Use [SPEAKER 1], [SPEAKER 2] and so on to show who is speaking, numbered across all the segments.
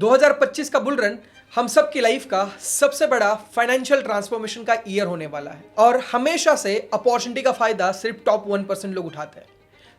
[SPEAKER 1] 2025 का bull run हम सब की लाइफ का सबसे बड़ा फाइनेंशियल ट्रांसफॉर्मेशन का ईयर होने वाला है और हमेशा से अपॉर्चुनिटी का फायदा सिर्फ टॉप 1% लोग उठाते हैं।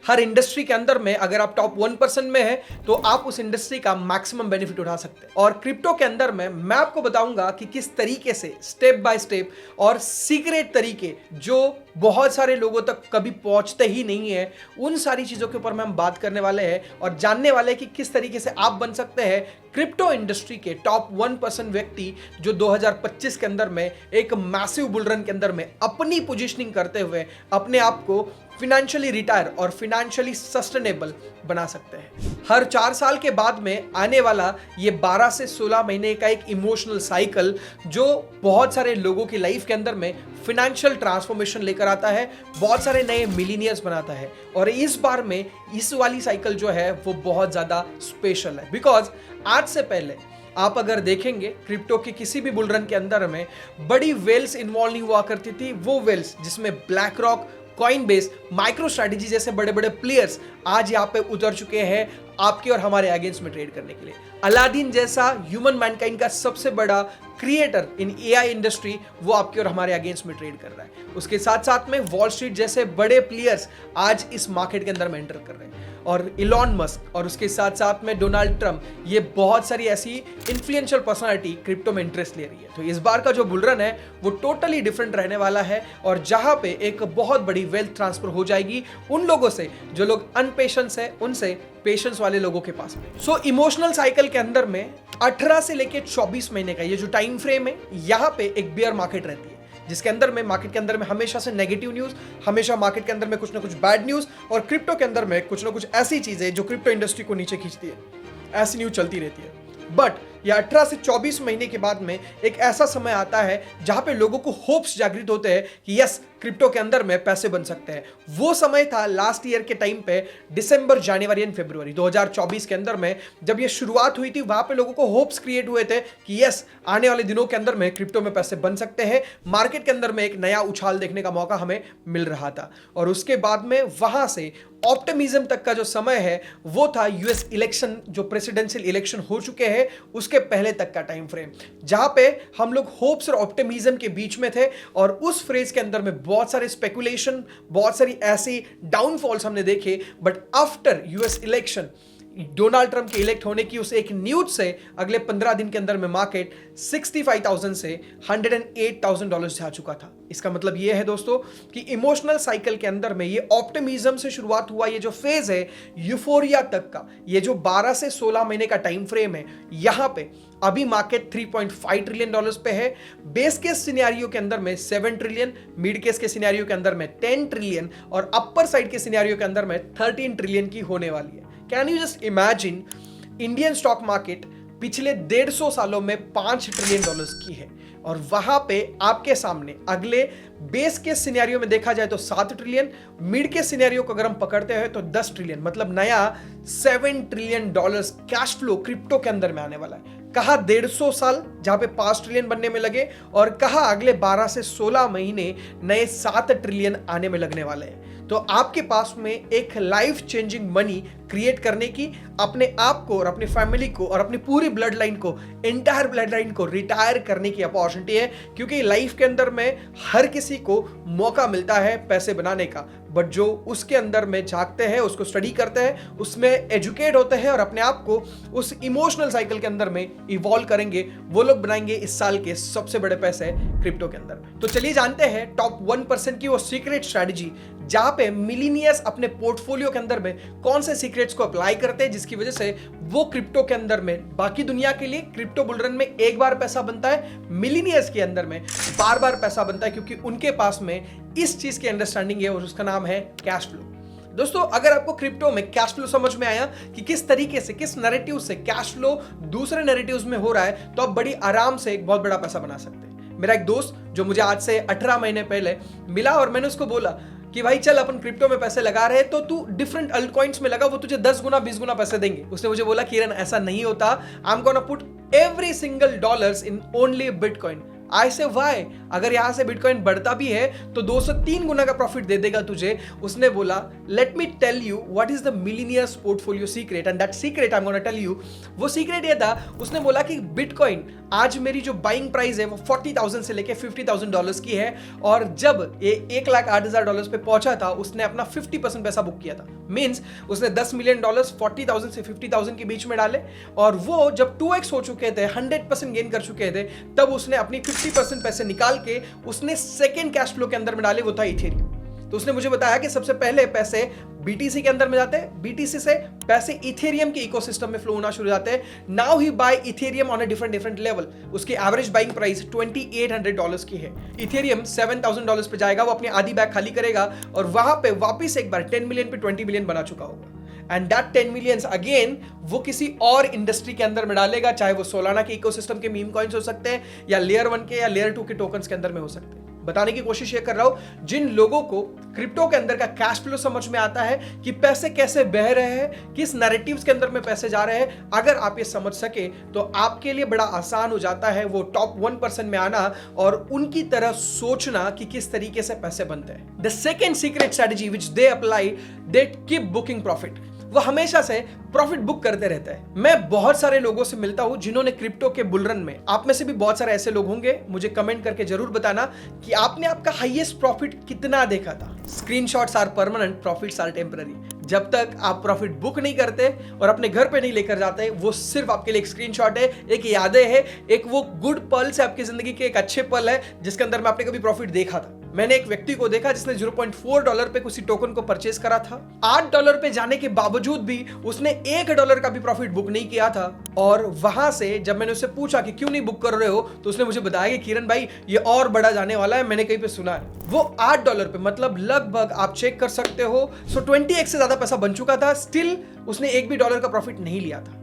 [SPEAKER 1] हर इंडस्ट्री के अंदर में अगर आप टॉप 1% में हैं तो आप उस इंडस्ट्री का मैक्सिमम बेनिफिट उठा सकते हैं। और क्रिप्टो के अंदर में मैं आपको बताऊंगा कि किस तरीके से स्टेप बाय स्टेप और सीक्रेट तरीके जो बहुत सारे लोगों तक कभी पहुंचते ही नहीं है, उन सारी चीजों के ऊपर में हम बात करने वाले हैं और जानने वाले हैं कि किस तरीके से आप बन सकते हैं क्रिप्टो इंडस्ट्री के टॉप 1% व्यक्ति जो 2025 के अंदर में एक मैसिव बुल रन के अंदर में अपनी पोजीशनिंग करते हुए अपने आप को फिनेंशियली रिटायर और फिनेंशियली सस्टेनेबल बना सकते हैं। हर 4 साल के बाद में आने वाला ये 12 से 16 महीने का एक इमोशनल साइकिल जो बहुत सारे लोगों की लाइफ के अंदर में फिनेंशियल ट्रांसफॉर्मेशन लेकर आता है, बहुत सारे नए मिलीनियर्स बनाता है। और इस बार में इस वाली साइकिल जो है वो बहुत ज्यादा स्पेशल है बिकॉज आज से पहले आप अगर देखेंगे क्रिप्टो के किसी भी बुल रन के अंदर में बड़ी वेल्स इन्वॉल्व नहीं हुआ करती थी। वो वेल्स जिसमें black rock, Coinbase, micro strategy जैसे बड़े बड़े प्लेयर्स आज यहाँ पे उतर चुके हैं आपके और हमारे अगेंस्ट में ट्रेड करने के लिए। अलादीन जैसा ह्यूमन मैनकाइंड का सबसे बड़ा क्रिएटर इन एआई इंडस्ट्री वो आपके और हमारे अगेंस्ट में ट्रेड कर रहा है। उसके साथ साथ में वॉल स्ट्रीट जैसे बड़े प्लेयर्स आज इस मार्केट के अंदर में एंटर कर रहे हैं और इलॉन मस्क और उसके साथ साथ में डोनाल्ड ट्रंप, ये बहुत सारी ऐसी इन्फ्लुएंशियल पर्सनालिटी क्रिप्टो में इंटरेस्ट ले रही है। तो इस बार का जो बुल रन है वो टोटली डिफरेंट रहने वाला है और जहां पे एक बहुत बड़ी वेल्थ ट्रांसफर हो जाएगी उन लोगों से जो लोग अनपेशेंस है उनसे पेशेंस वाले लोगों के पास में। सो इमोशनल साइकिल के अंदर में 18 से लेके 24 महीने का ये जो टाइम फ्रेम है, यहाँ पे एक बियर मार्केट रहती है जिसके अंदर में मार्केट के अंदर में हमेशा से नेगेटिव न्यूज, हमेशा मार्केट के अंदर में कुछ ना कुछ बैड न्यूज और क्रिप्टो के अंदर में कुछ ना कुछ ऐसी चीजें जो क्रिप्टो इंडस्ट्री को नीचे खींचती है, ऐसी न्यूज चलती रहती है। बट ये 18 से 24 महीने के बाद में एक ऐसा समय आता है जहां पे लोगों को होप्स जागृत होते हैं कि यस क्रिप्टो के अंदर में पैसे बन सकते हैं। वो समय था लास्ट ईयर के टाइम पे दिसंबर, जनवरी एंड फरवरी 2024 के अंदर में जब ये शुरुआत हुई थी। वहां पे लोगों को होप्स क्रिएट हुए थे कि यस आने वाले दिनों के अंदर में क्रिप्टो में पैसे बन सकते हैं, मार्केट के अंदर में एक नया उछाल देखने का मौका हमें मिल रहा था। और उसके बाद में वहां से ऑप्टिमिज्म तक का जो समय है वो था यूएस इलेक्शन, जो प्रेसिडेंशियल इलेक्शन हो चुके हैं उसके पहले तक का टाइम फ्रेम, जहां पे हम लोग होप्स और ऑप्टिमिज्म के बीच में थे। और उस फ्रेज के अंदर में बहुत सारे स्पेकुलेशन, बहुत सारी ऐसी डाउनफॉल्स हमने देखे। But after US election, Donald Trump के इलेक्ट होने की उस एक न्यूज से अगले 15 दिन के अंदर में मार्केट 65,000 से $108,000 जा चुका था। इसका मतलब ये है दोस्तों कि इमोशनल साइकिल के अंदर में ये ऑप्टिमिज्म से शुरुआत हुआ ये जो फेज है यूफोरिया तक का, ये जो 12 से 16 महीने का टाइम फ्रेम है, यहां पे अभी मार्केट $3.5 ट्रिलियन पे है। बेस केस सिनेरियो के अंदर में 7 ट्रिलियन, मिड केस के सिनेरियो के अंदर में 10 ट्रिलियन और अपर साइड के सिनेरियो के अंदर में 13 ट्रिलियन की होने वाली है। Can you just imagine, Indian stock market पिछले 150 सालों में $5 ट्रिलियन की है और वहां पे आपके सामने अगले बेस के सिनेरियो में देखा जाए तो 7 ट्रिलियन, मिड के सिनेरियो को अगर हम पकड़ते हैं तो 10 ट्रिलियन, मतलब नया $7 ट्रिलियन कैश फ्लो क्रिप्टो के अंदर में आने वाला है। कहा 150 साल जहां पे 5 ट्रिलियन बनने में लगे और कहा अगले 12 से 16 महीने नए 7 ट्रिलियन आने में लगने वाले हैं। तो आपके पास में एक लाइफ चेंजिंग मनी क्रिएट करने की, अपने आप को और अपनी फैमिली को और अपनी पूरी ब्लड लाइन को, एंटायर ब्लड लाइन को रिटायर करने की अपॉर्चुनिटी है। क्योंकि लाइफ के अंदर में हर किसी को मौका मिलता है पैसे बनाने का, बट जो उसके अंदर में झांकते हैं, उसको स्टडी करते हैं, उसमें एजुकेट होते हैं और अपने आप को उस इमोशनल साइकिल के अंदर में इवॉल्व करेंगे, वो लोग बनाएंगे इस साल के सबसे बड़े पैसे क्रिप्टो के अंदर में। तो चलिए जानते हैं टॉप 1% की वो सीक्रेट स्ट्रेटजी जहां पे मिलीनियर्स अपने पोर्टफोलियो के अंदर में कौन से सीक्रेट्स को अप्लाई करते हैं जिसकी वजह से वो क्रिप्टो के अंदर में बाकी दुनिया के लिए क्रिप्टो बुल रन में एक बार पैसा बनता है, मिलीनियर्स के अंदर में बार बार पैसा बनता है क्योंकि उनके पास में इस चीज की अंडरस्टैंडिंग है और उसका नाम है कैश फ्लो। दोस्तों अगर आपको क्रिप्टो में कैश फ्लो समझ में आया कि किस तरीके से, किस नैरेटिव से कैश फ्लो दूसरे नैरेटिव्स में हो रहा है, तो आप बड़ी आराम से एक बहुत बड़ा पैसा बना सकते हैं। मेरा एक दोस्त जो मुझे आज से 18 महीने पहले मिला और मैंने उसको बोला कि भाई चल अपन क्रिप्टो में पैसे लगा रहे हैं तो तू डिफरेंट अल्ट कॉइन्स में लगा, वो तुझे 10 गुना 20 गुना पैसे देंगे। उसने मुझे बोला किरण ऐसा नहीं होता, I am gonna put every single dollars in only bitcoin. I say why? अगर यहां से बिटकॉइन बढ़ता भी है तो 2 से 3 गुना का प्रॉफिट दे देगा तुझे। उसने बोला let me tell you what is the millionaire's portfolio secret and that secret I am gonna tell you. वो सीक्रेट ये था, उसने बोला कि बिटकॉइन आज मेरी जो बाइंग प्राइस है वो 40,000 से लेके $50,000 की है, और जब ये $1,08,000 पे पहुंचा था उसने अपना 50% पैसा बुक किया था। मींस उसने $10 मिलियन 40,000 से 50,000 के बीच में डाले, और वो जब 2x हो चुके थे, 100% गेन कर चुके थे, तब उसने अपनी 50% पैसे निकाल के उसने सेकेंड कैश फ्लो के अंदर में डाले, वो था इथेरियम। तो उसने मुझे बताया कि सबसे पहले पैसे BTC के अंदर में जाते हैं, BTC से पैसे इथेरियम के इकोसिस्टम में फ्लो होना शुरू हो जाते हैं। Now he buy Ethereum on a different level. उसकी एवरेज बाइंग प्राइस $2,800 की है। इथेरियम $7,000 पे जाएगा, वो अपनी आधी बैग खाली करेगा और वहां पे वापस एक बार 10 मिलियन पे 20 मिलियन बना चुका होगा। एंड दैट 10 मिलियंस अगेन वो किसी और इंडस्ट्री के अंदर में डालेगा, चाहे वो सोलाना के इकोसिस्टम के मीम कॉइन्स हो सकते हैं, या लेयर 1 के या लेयर 2 के टोकन्स के अंदर में हो सकते हैं। बताने की कोशिश ये कर रहा हूं, जिन लोगों को क्रिप्टो के अंदर का कैश फ्लो समझ में आता है कि पैसे कैसे बह रहे हैं, किस नैरेटिव्स के अंदर में पैसे जा रहे हैं, अगर आप ये समझ सके तो आपके लिए बड़ा आसान हो जाता है वो टॉप 1% में आना और उनकी तरह सोचना कि किस तरीके से पैसे बनते हैं। The second secret strategy which they apply, they keep booking profit. वो हमेशा से प्रॉफिट बुक करते रहता है। मैं बहुत सारे लोगों से मिलता हूं जिन्होंने क्रिप्टो के बुलरन में, आप में से भी बहुत सारे ऐसे लोग होंगे, मुझे कमेंट करके जरूर बताना कि आपने आपका हाईएस्ट प्रॉफिट कितना देखा था। Screenshots are permanent, profits are temporary. जब तक आप प्रॉफिट बुक नहीं करते और अपने घर पे नहीं लेकर जाते, वो सिर्फ आपके लिए एक स्क्रीनशॉट है, एक यादें है, एक वो गुड पल्स है आपकी जिंदगी के, एक अच्छे पल है जिसके अंदर में आपने कभी प्रॉफिट देखा था। मैंने एक व्यक्ति को देखा जिसने $0.4 पे किसी टोकन को परचेस करा था। $8 पे जाने के बावजूद भी उसने $1 का भी प्रॉफिट बुक नहीं किया था। और वहां से जब मैंने उससे पूछा कि क्यों नहीं बुक कर रहे हो, तो उसने मुझे बताया कि किरण भाई ये और बड़ा जाने वाला है, मैंने कहीं पे सुना है। वो $8 पे, मतलब लगभग आप चेक कर सकते हो 20x से ज्यादा पैसा बन चुका था, स्टिल उसने एक भी डॉलर का प्रॉफिट नहीं लिया था।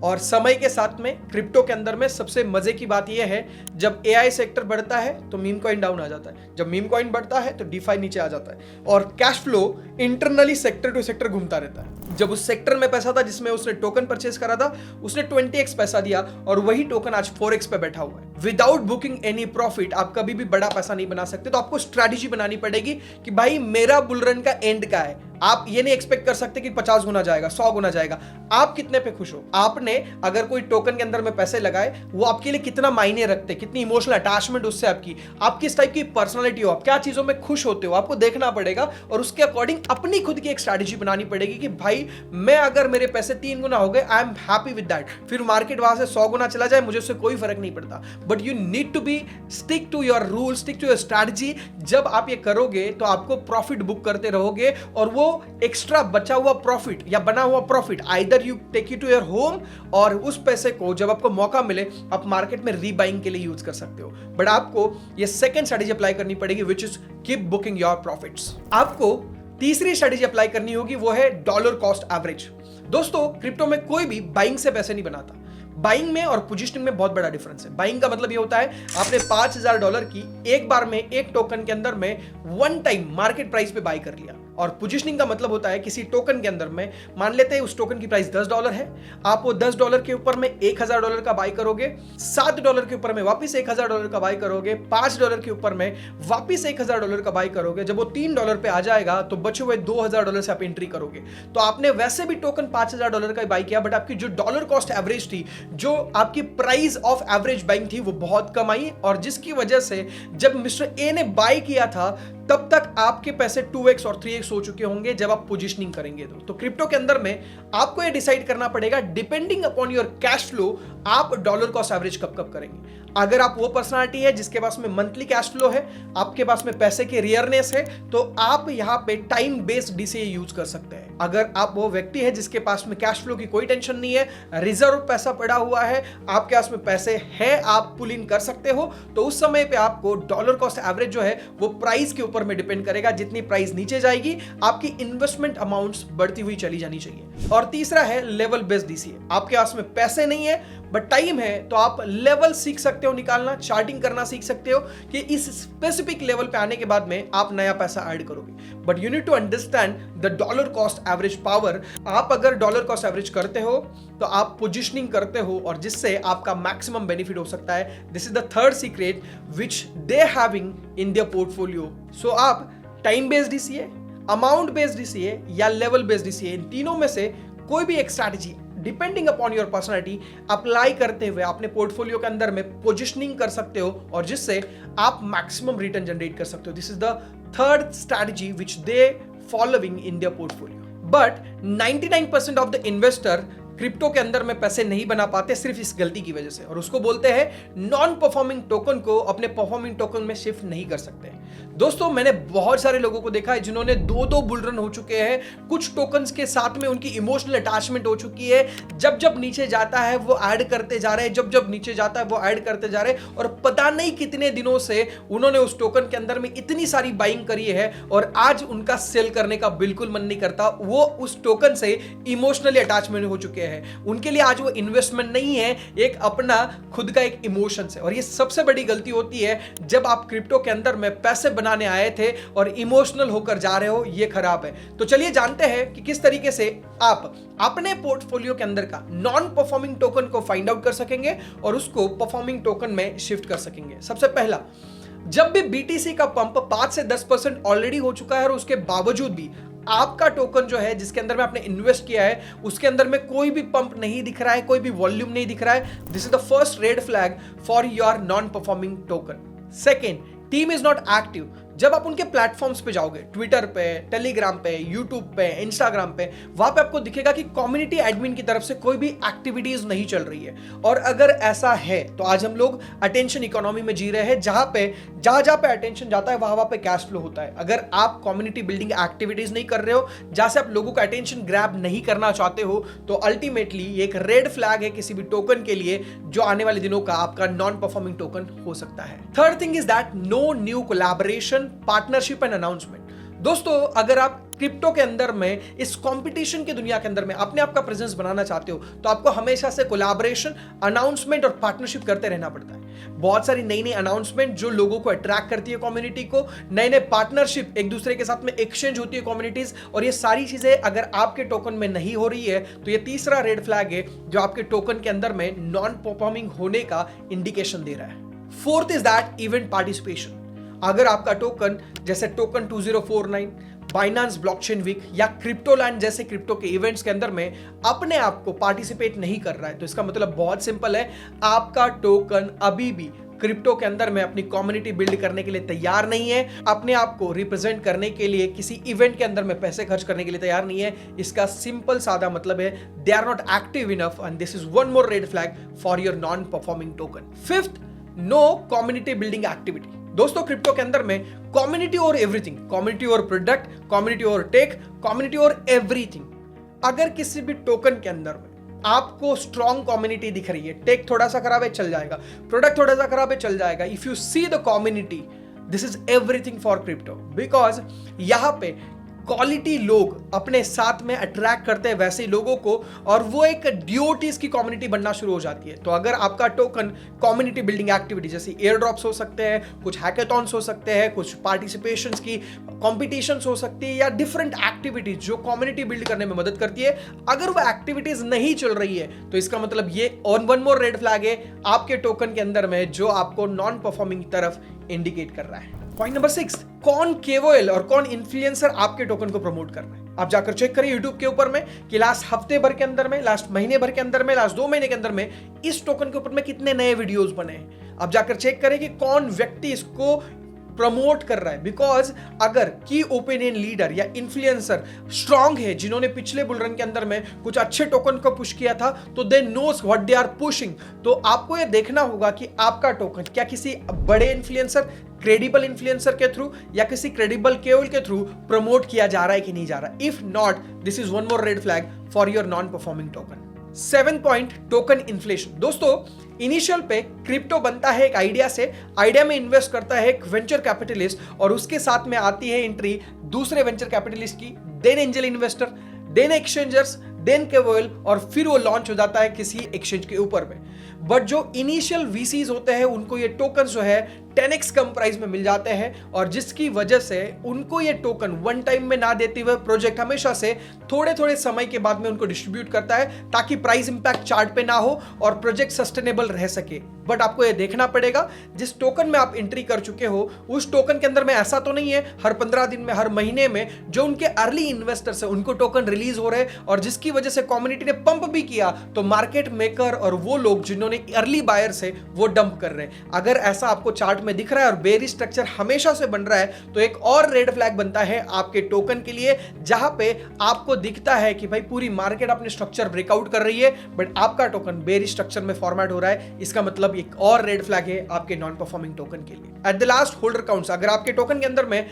[SPEAKER 1] और समय के साथ में क्रिप्टो के अंदर में सबसे मजे की बात यह है, जब AI सेक्टर बढ़ता है तो मीम कॉइन डाउन आ जाता है, जब मीम कॉइन बढ़ता है तो DeFi नीचे आ जाता है, और cash flow internally sector to sector घूमता रहता है। जब उस सेक्टर में पैसा था जिसमें उसने टोकन परचेस करा था, उसने 20x पैसा दिया और वही टोकन आज 4x पे बैठा हुआ है। विदाउट बुकिंग एनी प्रॉफिट आप कभी भी बड़ा पैसा नहीं बना सकते। तो आपको स्ट्रैटेजी बनानी पड़ेगी कि भाई मेरा बुलरन का एंड क्या है। आप ये नहीं एक्सपेक्ट कर सकते कि 50 गुना जाएगा, 100 गुना जाएगा। आप कितने पे खुश हो? आपने अगर कोई टोकन के अंदर में पैसे लगाए, वो आपके लिए कितना मायने रखते, कितनी इमोशनल अटैचमेंट उससे आप किस टाइप की पर्सनालिटी हो, आप क्या चीजों में खुश होते हो, आपको देखना पड़ेगा और उसके अकॉर्डिंग अपनी खुद की एक स्ट्रैटेजी बनानी पड़ेगी कि भाई मैं अगर मेरे पैसे 3 गुना हो गए, I am happy with that. फिर मार्केट वहां से 100 गुना चला जाए, मुझे उससे कोई फर्क नहीं पड़ता। But you need to be stick to your rule, stick to your strategy. जब आप ये करोगे तो आपको प्रॉफिट बुक करते रहोगे, और वो एक्स्ट्रा बचा हुआ प्रॉफिट या बना हुआ profit either you take it to your home, और उस पैसे को जब आपको मौका मिले आप मार्केट में रीबाइंग के लिए यूज कर सकते हो। बट आपको ये सेकंड स्ट्रेटजी अप्लाई करनी पड़ेगी, which is keep booking your profits. आपको तीसरी स्ट्रेटजी अप्लाई करनी होगी, वो है डॉलर कॉस्ट एवरेज। दोस्तों क्रिप्टो में कोई भी बाइंग से पैसे नहीं बनाता। बाइंग में और पोजिशनिंग में बहुत बड़ा डिफरेंस है। बाइंग का मतलब ये होता है आपने $5,000 की एक बार में एक टोकन के अंदर में वन टाइम मार्केट प्राइस पे बाय कर लिया, और पोजिशनिंग का मतलब होता है किसी टोकन के अंदर में, मान लेते हैं उस टोकन की प्राइस $10 है, आप वो $10 के ऊपर में $1,000 का बाय करोगे, $7 के ऊपर में वापिस $1,000 का बाय करोगे, $5 के ऊपर में वापिस $1,000 का बाय करोगे। जब वो $3 पे आ जाएगा तो बचे हुए $2,000 से आप एंट्री करोगे। तो आपने वैसे भी टोकन $5,000 का बाय किया, बट आपकी जो डॉलर कॉस्ट एवरेज थी, जो आपकी प्राइस ऑफ एवरेज बाइंग थी, वो बहुत कम आई, और जिसकी वजह से जब मिस्टर ए ने बाय किया था तब तक आपके पैसे 2x और 3x हो चुके होंगे जब आप पोजीशनिंग करेंगे। तो क्रिप्टो के अंदर में आपको ये डिसाइड करना पड़ेगा, depending upon your cash flow, आप डॉलर कॉस्ट एवरेज कब कब करेंगे। अगर आप वो पर्सनालिटी है जिसके पास में मंथली कैश फ्लो है, आपके पास में पैसे की रेयरनेस है, तो आप यहां पे टाइम बेस्ड डीसीए यूज कर सकते हैं। अगर आप वो व्यक्ति है जिसके पास में कैश फ्लो की कोई टेंशन नहीं है, रिजर्व पैसा पड़ा हुआ है, आपके पास में पैसे है, आप पुल इन कर सकते हो, तो उस समय पे आपको डॉलर कॉस्ट एवरेज जो है वो प्राइस के ऊपर में डिपेंड करेगा। जितनी प्राइस नीचे जाएगी आपकी इन्वेस्टमेंट अमाउंट्स बढ़ती हुई चली जानी चाहिए। और तीसरा है लेवल बेस्ड डीसीए। आपके पास में पैसे नहीं है बट टाइम है तो आप लेवल सीख सकते हो निकालना, चार्टिंग करना सीख सकते हो कि इस स्पेसिफिक लेवल पे आने के बाद में आप नया पैसा ऐड करोगे। But you need to understand the dollar cost average power. आप अगर डॉलर कॉस्ट एवरेज करते हो तो आप पोजिशनिंग करते हो और जिससे आपका मैक्सिमम बेनिफिट हो सकता है। This is the third secret which they having in their portfolio. So आप time based DCA, amount based DCA या लेवल बेस्ड डीसीए, इन तीनों में से कोई भी एक strategy depending upon your personality apply करते हुए अपने पोर्टफोलियो के अंदर में पोजिशनिंग कर सकते हो और जिससे आप मैक्सिमम रिटर्न जनरेट कर सकते हो। This is the third strategy which they following in their portfolio. But 99% of the investor crypto के अंदर में पैसे नहीं बना पाते सिर्फ इस गलती की वजह से, और उसको बोलते हैं नॉन परफॉर्मिंग टोकन को अपने परफॉर्मिंग टोकन में शिफ्ट नहीं कर सकते। दोस्तों मैंने बहुत सारे लोगों को देखा है जिन्होंने दो बुल रन हो चुके हैं, कुछ टोकन्स के साथ में उनकी इमोशनल अटैचमेंट हो चुकी है। जब जब नीचे जाता है वो ऐड करते जा रहे हैं, जब जब नीचे जाता है वो ऐड करते जा रहे हैं, और पता नहीं कितने दिनों से उन्होंने उस टोकन के अंदर में इतनी सारी बाइंग करी है और आज उनका सेल करने का बिल्कुल मन नहीं करता। वो उस टोकन से इमोशनली अटैचमेंट हो चुके हैं। उनके लिए आज वो इन्वेस्टमेंट नहीं है, एक अपना खुद का एक इमोशन है। और ये सबसे बड़ी गलती होती है जब आप क्रिप्टो के अंदर में पैसे बनाने आए थे और इमोशनल होकर जा रहे हो, ये खराब है। तो चलिए जानते हैं कि किस तरीके से आप अपने पोर्टफोलियो के अंदर का नॉन परफॉर्मिंग टोकन को फाइंड आउट कर सकेंगे और उसको परफॉर्मिंग टोकन में शिफ्ट कर सकेंगे। सबसे पहला, जब भी बीटीसी का पंप 5 से 10% ऑलरेडी हो चुका है और उसके बावजूद भी आपका टोकन जो है जिसके अंदर में आपने इन्वेस्ट किया है उसके अंदर में कोई भी पंप नहीं दिख रहा है, कोई भी वॉल्यूम नहीं दिख रहा है, this is the first red flag for your non performing token. Second, team is not active. जब आप उनके प्लेटफॉर्म्स पे जाओगे, ट्विटर पे, टेलीग्राम पे, यूट्यूब पे, इंस्टाग्राम पे, वहां पे आपको दिखेगा कि कम्युनिटी एडमिन की तरफ से कोई भी एक्टिविटीज नहीं चल रही है। और अगर ऐसा है तो आज हम लोग अटेंशन इकोनॉमी में जी रहे हैं, जहां पे अटेंशन जाता है वहां पे कैश फ्लो होता है। अगर आप कम्युनिटी बिल्डिंग एक्टिविटीज नहीं कर रहे हो, जहां से आप लोगों का अटेंशन ग्रैब नहीं करना चाहते हो, तो अल्टीमेटली एक रेड फ्लैग है किसी भी टोकन के लिए जो आने वाले दिनों का आपका नॉन परफॉर्मिंग टोकन हो सकता है। Third thing is that no new collaboration, partnership and announcement. दोस्तों अगर आप क्रिप्टो के अंदर में इस कंपटीशन की दुनिया के अंदर में अपने आप का प्रेजेंस बनाना चाहते हो तो आपको हमेशा से कोलैबोरेशन, अनाउंसमेंट और पार्टनरशिप करते रहना पड़ता है। बहुत सारी नई नई अनाउंसमेंट जो लोगों को अट्रैक्ट करती है कम्युनिटी को, नए नए पार्टनरशिप एक दूसरे के साथ में एक्सचेंज होती है कम्युनिटीज, और ये सारी चीजें अगर आपके टोकन में नहीं हो रही है तो ये तीसरा रेड फ्लैग है जो आपके टोकन के अंदर में नॉन परफॉर्मिंग होने का इंडिकेशन दे रहा है। Fourth is that event participation. अगर आपका टोकन जैसे टोकन 2049, बाइनेंस ब्लॉकचेन वीक या क्रिप्टोलैंड जैसे क्रिप्टो के इवेंट्स के अंदर में अपने आप को पार्टिसिपेट नहीं कर रहा है तो इसका मतलब बहुत सिंपल है, आपका टोकन अभी भी क्रिप्टो के अंदर में अपनी कम्युनिटी बिल्ड करने के लिए तैयार नहीं है, अपने आप को रिप्रेजेंट करने के लिए किसी इवेंट के अंदर में पैसे खर्च करने के लिए तैयार नहीं है। इसका सिंपल सादा मतलब है they are not active enough and this is one more red flag for your non performing token. Fifth, no community building activity. दोस्तों क्रिप्टो के अंदर में कम्युनिटी और एवरीथिंग, कम्युनिटी और प्रोडक्ट, कम्युनिटी और टेक, कम्युनिटी और एवरीथिंग। अगर किसी भी टोकन के अंदर में आपको स्ट्रॉन्ग कम्युनिटी दिख रही है, टेक थोड़ा सा खराब है चल जाएगा, प्रोडक्ट थोड़ा सा खराब है चल जाएगा, if you see the community this is everything for crypto, because यहां पे क्वालिटी लोग अपने साथ में अट्रैक्ट करते हैं वैसे लोगों को और वो एक डिओटीज की कम्युनिटी बनना शुरू हो जाती है। तो अगर आपका टोकन कम्युनिटी बिल्डिंग एक्टिविटी जैसे एयर ड्रॉप्स हो सकते हैं, कुछ हैकेथॉन्स हो सकते हैं, कुछ पार्टिसिपेशंस की कॉम्पिटिशंस हो सकती है या डिफरेंट एक्टिविटीज जो कम्युनिटी बिल्ड करने में मदद करती है, अगर वो एक्टिविटीज नहीं चल रही है तो इसका मतलब ये वन मोर रेड फ्लैग है आपके टोकन के अंदर में जो आपको नॉन परफॉर्मिंग तरफ इंडिकेट कर रहा है। पॉइंट नंबर 6, कौन केओएल और कौन इन्फ्लुएंसर आपके टोकन को प्रमोट कर रहा है। आप जाकर चेक करिए यूट्यूब के ऊपर में कि लास्ट हफ्ते भर के अंदर में, लास्ट महीने भर के अंदर में, लास्ट 2 महीने के अंदर में इस टोकन के ऊपर में कितने नए वीडियोस बने हैं। आप जाकर चेक करें कि कौन व्यक्ति इसको प्रमोट कर रहा है, बिकॉज अगर की ओपिनियन लीडर या इन्फ्लुएंसर स्ट्रांग है जिन्होंने पिछले बुल रन के अंदर में कुछ अच्छे टोकन को पुश किया था तो they knows what they are pushing. तो आपको यह देखना होगा कि आपका टोकन क्या किसी बड़े इन्फ्लुएंसर, क्रेडिबल इन्फ्लुएंसर के थ्रू या किसी क्रेडिबल केओएल के थ्रू प्रमोट किया जा रहा है कि नहीं जा रहा। If not, this is one more red flag for your non performing token. 7 point, token inflation. दोस्तों इनिशियल पे क्रिप्टो बनता है एक आइडिया से, आइडिया में इन्वेस्ट करता है एक वेंचर कैपिटलिस्ट और उसके साथ में आती है एंट्री दूसरे वेंचर कैपिटलिस्ट की, then angel investor, then exchangers, then केवल और फिर वो लॉन्च हो जाता है किसी एक्सचेंज के ऊपर में। बट जो इनिशियल वीसीज होते हैं उनको ये टोकन जो है 10x कम प्राइस में मिल जाते हैं, और जिसकी वजह से उनको ये टोकन वन टाइम में ना देते हुए प्रोजेक्ट हमेशा से थोड़े थोड़े समय के बाद में उनको डिस्ट्रीब्यूट करता है ताकि प्राइस इंपैक्ट चार्ट पे ना हो और प्रोजेक्ट सस्टेनेबल रह सके। बट आपको ये देखना पड़ेगा जिस टोकन में आप एंट्री कर चुके हो उस टोकन के अंदर में ऐसा तो नहीं है हर 15 दिन में, हर महीने में जो उनके अर्ली इन्वेस्टर्स है उनको टोकन रिलीज हो रहे हैं, और जिसकी वजह से कम्युनिटी ने पंप भी किया तो मार्केट मेकर और वो लोग जिन्होंने अर्ली बायर्स है वो डंप कर रहे हैं। अगर ऐसा आपको चार्ट में दिख रहा है और बेरिश स्ट्रक्चर हमेशा से बन रहा है तो एक और रेड फ्लैग बनता है आपके टोकन के लिए, जहां पे आपको दिखता है कि भाई पूरी मार्केट अपने स्ट्रक्चर ब्रेकआउट कर रही है बट आपका टोकन बेरिश स्ट्रक्चर में फॉर्मेट हो रहा है। इसका मतलब एक और रेड फ्लैग है आपके नॉन परफॉर्मिंग टोकन के लिए। At the last holder counts, अगर आपके टोकन के अंदर में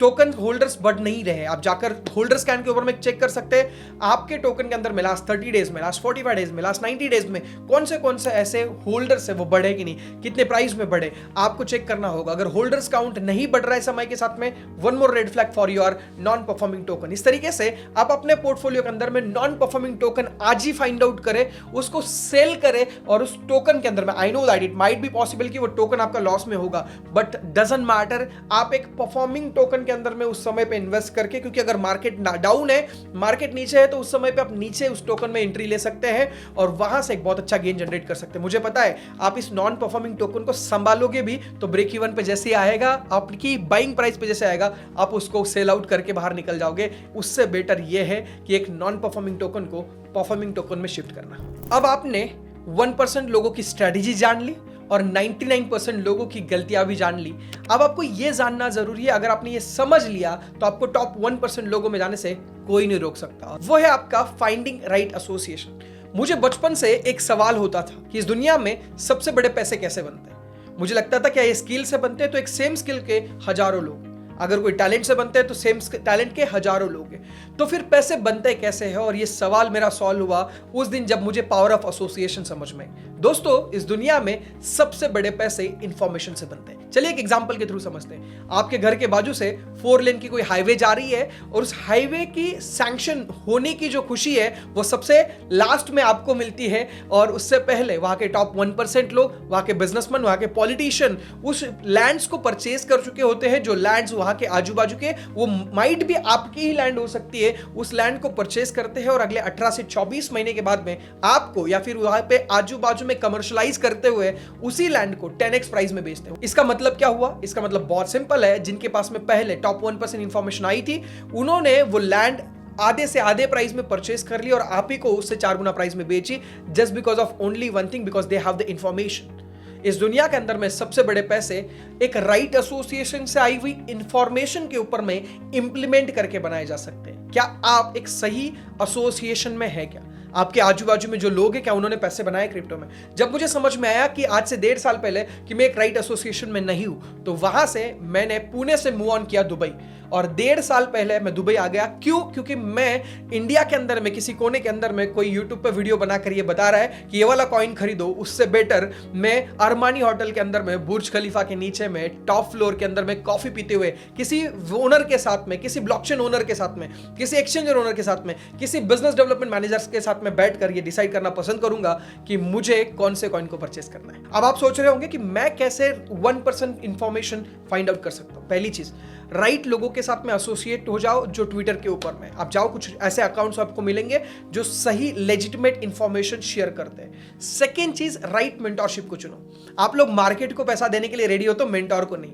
[SPEAKER 1] टोकन होल्डर्स बढ़ नहीं रहे, आप जाकर होल्डर स्कैन के ऊपर में चेक कर सकते हैं आपके टोकन के अंदर में लास्ट 30 डेज में, लास्ट 45 डेज में, लास्ट 90 डेज में कौन से ऐसे होल्डर्स है वो बढ़े कि नहीं, कितने प्राइस में बढ़े, आपको चेक करना होगा। अगर होल्डर्स काउंट नहीं बढ़ रहा है समय के साथ में, one more red flag for your non performing token. इस तरीके से आप अपने पोर्टफोलियो के अंदर में नॉन परफॉर्मिंग टोकन आज ही फाइंड आउट करें, उसको सेल करें, और उस टोकन के अंदर में I know that it might be possible कि वो टोकन आपका लॉस में होगा बट डजंट मैटर, आप एक परफॉर्मिंग टोकन के अंदर में उस समय पे इन्वेस्ट करके, क्योंकि अगर मार्केट डाउन है, मार्केट नीचे है, तो उस समय पे आप नीचे उस टोकन में एंट्री ले सकते हैं और वहां से एक बहुत अच्छा गेन जनरेट कर सकते हैं। मुझे पता है आप इस नॉन परफॉर्मिंग टोकन को संभालोगे भी तो ब्रेक इवन पे जैसे ही आएगा, आपकी बाइंग प्राइस पे जैसे आएगा, आप उसको सेल आउट करके बाहर निकल जाओगे। उससे बेटर यह है कि एक नॉन परफॉर्मिंग टोकन को परफॉर्मिंग टोकन में शिफ्ट करना। अब आपने 1% लोगों की स्ट्रेटेजी जान ली और 99% लोगों की गलतियां भी जान ली। अब आपको यह जानना जरूरी है, अगर आपने ये समझ लिया तो आपको टॉप 1% लोगों में जाने से कोई नहीं रोक सकता। वो है आपका फाइंडिंग राइट एसोसिएशन। मुझे बचपन से एक सवाल होता था कि इस दुनिया में सबसे बड़े पैसे कैसे बनते हैं। मुझे लगता था क्या ये स्किल से बनते हैं, तो एक सेम स्किल के हजारों लोग, अगर कोई टैलेंट से बनते हैं तो सेम टैलेंट के हजारों लोग हैं, तो फिर पैसे बनते कैसे हैं। और ये सवाल मेरा सॉल्व हुआ उस दिन जब मुझे पावर ऑफ एसोसिएशन समझ में आई। दोस्तों, इस दुनिया में सबसे बड़े पैसे इंफॉर्मेशन से बनते हैं। चलिए एक एग्जांपल के थ्रू समझते हैं। आपके घर के बाजू से 4 लेन की कोई हाईवे जा रही है और उस हाईवे की सैंक्शन होने की जो खुशी है वो सबसे लास्ट में आपको मिलती है, और उससे पहले वहां के टॉप 1% लोग, वहां के बिजनेसमैन, वहां के पॉलिटिशियन उस लैंड्स को परचेज कर चुके होते हैं। जो लैंड्स वहां के आजू बाजू के, वो माइट भी आपकी ही लैंड हो सकती है, उस लैंड को परचेज करते हैं और अगले 18 से 24 महीने के बाद में आपको या फिर वहां पे आजू बाजू में कमर्शियलाइज करते हुए उसी लैंड को 10x प्राइस में बेचते हैं। इसका मतलब क्या हुआ? इसका मतलब बहुत सिंपल है, जिनके पास में पहले टॉप 1% इंफॉर्मेशन आई थी उन्होंने वो लैंड आधे से आधे प्राइस में परचेज कर ली और आप ही को उससे 4 गुना प्राइस में बेची, just because of only one thing, because they have the information. इस दुनिया के अंदर में सबसे बड़े पैसे एक राइट एसोसिएशन से आई हुई इंफॉर्मेशन के ऊपर में इंप्लीमेंट करके बनाए जा सकते हैं। क्या आप एक सही एसोसिएशन में है? क्या आपके आजू बाजू में जो लोग हैं, क्या उन्होंने पैसे बनाए क्रिप्टो में? जब मुझे समझ में आया कि आज से 1.5 साल पहले कि मैं एक राइट एसोसिएशन में नहीं हूं, तो वहां से मैंने पुणे से मूव ऑन किया दुबई, और 1.5 साल पहले मैं दुबई आ गया। क्यों? क्योंकि मैं इंडिया के अंदर में किसी कोने के अंदर में कोई यूट्यूब पे वीडियो बनाकर ये बता रहा है कि ये वाला कॉइन खरीदो, उससे बेटर मैं अरमानी होटल के अंदर में बुर्ज खलीफा के नीचे में टॉप फ्लोर के अंदर में कॉफी पीते हुए किसी ओनर के साथ में, किसी ब्लॉकचेन ओनर के साथ में, किसी एक्सचेंजर ओनर के साथ में, किसी बिजनेस डेवलपमेंट मैनेजर्स के साथ में बैठकर ये डिसाइड करना पसंद करूंगा कि मुझे कौन से कॉइन को परचेस करना है। अब आप सोच रहे होंगे कि मैं कैसे 1% इंफॉर्मेशन फाइंड आउट कर सकता हूं। पहली चीज, राइट लोगों के साथ में एसोसिएट हो जाओ। जो ट्विटर के ऊपर में आप जाओ, कुछ ऐसे अकाउंट्स आपको मिलेंगे जो सही लेजिटिमेट इंफॉर्मेशन शेयर करते हैं। सेकेंड चीज, राइट मेंटोरशिप को चुनो। आप लोग मार्केट को पैसा देने के लिए रेडी हो तो मेंटोर को नहीं।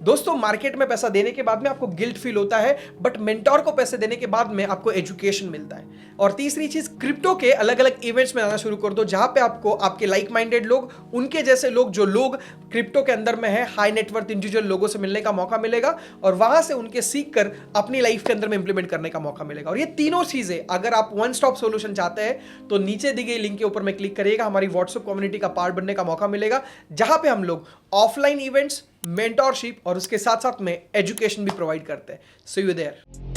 [SPEAKER 1] दोस्तों, मार्केट में पैसा देने के बाद में आपको गिल्ट फील होता है, बट मेंटोर को पैसे देने के बाद में आपको एजुकेशन मिलता है। और तीसरी चीज, क्रिप्टो के अलग अलग इवेंट्स में आना शुरू कर दो, जहां पे आपको आपके लाइक माइंडेड लोग, उनके जैसे लोग, जो लोग क्रिप्टो के अंदर में है, हाई नेटवर्थ इंडिविजुअल लोगों से मिलने का मौका मिलेगा और वहां से उनके सीख कर अपनी लाइफ के अंदर में इंप्लीमेंट करने का मौका मिलेगा। और ये तीनों चीजें अगर आप वन स्टॉप सोल्यूशन चाहते हैं तो नीचे दी गई लिंक के ऊपर में क्लिक करिएगा, हमारी व्हाट्सएप कम्युनिटी का पार्ट बनने का मौका मिलेगा, जहां पे हम लोग ऑफलाइन इवेंट्स, मेंटोरशिप और उसके साथ साथ में एजुकेशन भी प्रोवाइड करते हैं। सी यू देयर।